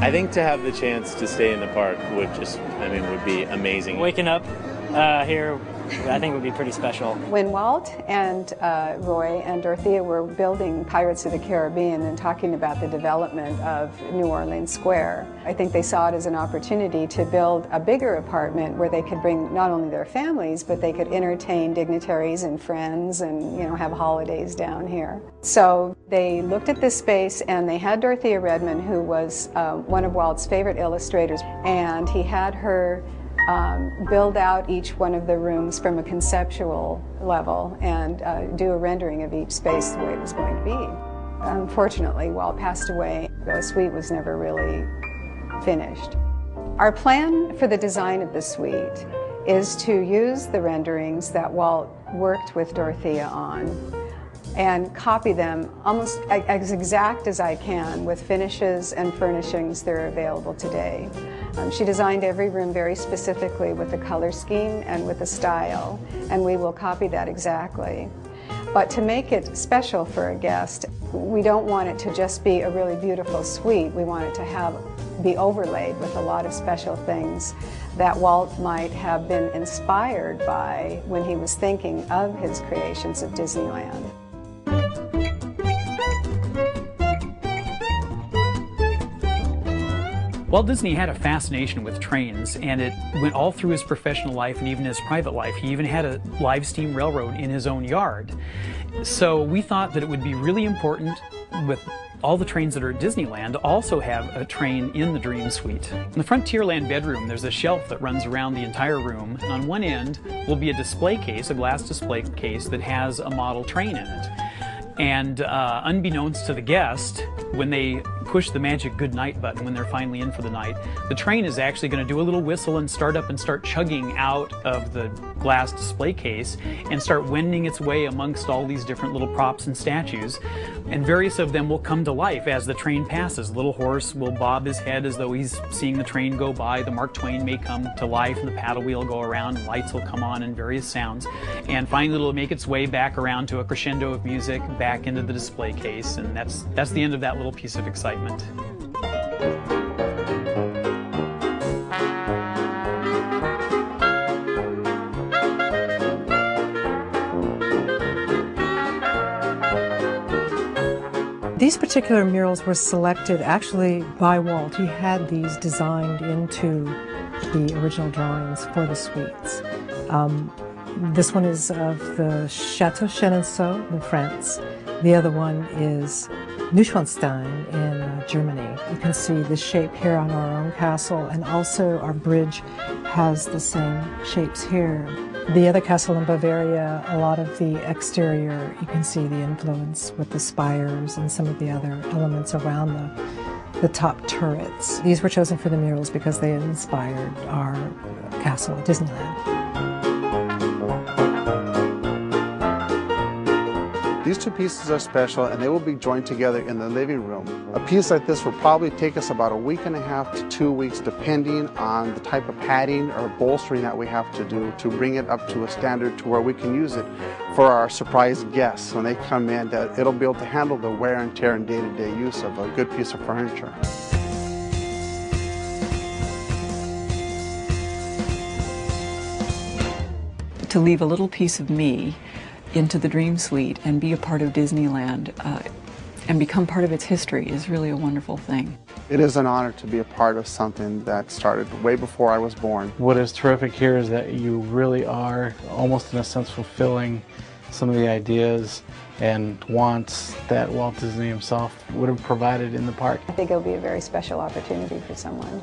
I think to have the chance to stay in the park would just, would be amazing. Waking up here, I think would be pretty special. When Walt and Roy and Dorothea were building Pirates of the Caribbean and talking about the development of New Orleans Square, I think they saw it as an opportunity to build a bigger apartment where they could bring not only their families, but they could entertain dignitaries and friends and, have holidays down here. So they looked at this space and they had Dorothea Redmond, who was one of Walt's favorite illustrators, and he had her build out each one of the rooms from a conceptual level and do a rendering of each space the way it was going to be. Unfortunately, Walt passed away. The suite was never really finished. Our plan for the design of the suite is to use the renderings that Walt worked with Dorothea on and copy them almost as exact as I can with finishes and furnishings that are available today. She designed every room very specifically with the color scheme and with the style, and we will copy that exactly. But to make it special for a guest, we don't want it to just be a really beautiful suite. We want it to be overlaid with a lot of special things that Walt might have been inspired by when he was thinking of his creations of Disneyland. Walt Disney had a fascination with trains, and it went all through his professional life and even his private life. He even had a live steam railroad in his own yard. So we thought that it would be really important with all the trains that are at Disneyland to also have a train in the Dream Suite. In the Frontierland bedroom, there's a shelf that runs around the entire room, and on one end will be a display case, a glass display case that has a model train in it. And unbeknownst to the guest, when they push the magic good night button when they're finally in for the night, the train is actually going to do a little whistle and start up and start chugging out of the glass display case and start wending its way amongst all these different little props and statues. And various of them will come to life as the train passes. The little horse will bob his head as though he's seeing the train go by. The Mark Twain may come to life and the paddle wheel go around and lights will come on and various sounds. And finally it'll make its way back around to a crescendo of music back into the display case, and that's the end of that little piece of excitement. These particular murals were selected actually by Walt. He had these designed into the original drawings for the suites. This one is of the Chateau Chenonceau in France. The other one is Neuschwanstein in Germany. You can see the shape here on our own castle, and also our bridge has the same shapes here. The other castle in Bavaria, a lot of the exterior, you can see the influence with the spires and some of the other elements around the top turrets. These were chosen for the murals because they inspired our castle at Disneyland. These two pieces are special, and they will be joined together in the living room. A piece like this will probably take us about a week and a half to 2 weeks, depending on the type of padding or bolstering that we have to do to bring it up to a standard to where we can use it for our surprise guests when they come in, that it'll be able to handle the wear and tear and day-to-day use of a good piece of furniture. To leave a little piece of me into the Dream Suite and be a part of Disneyland and become part of its history is really a wonderful thing. It is an honor to be a part of something that started way before I was born. What is terrific here is that you really are, almost in a sense, fulfilling some of the ideas and wants that Walt Disney himself would have provided in the park. I think it'll be a very special opportunity for someone.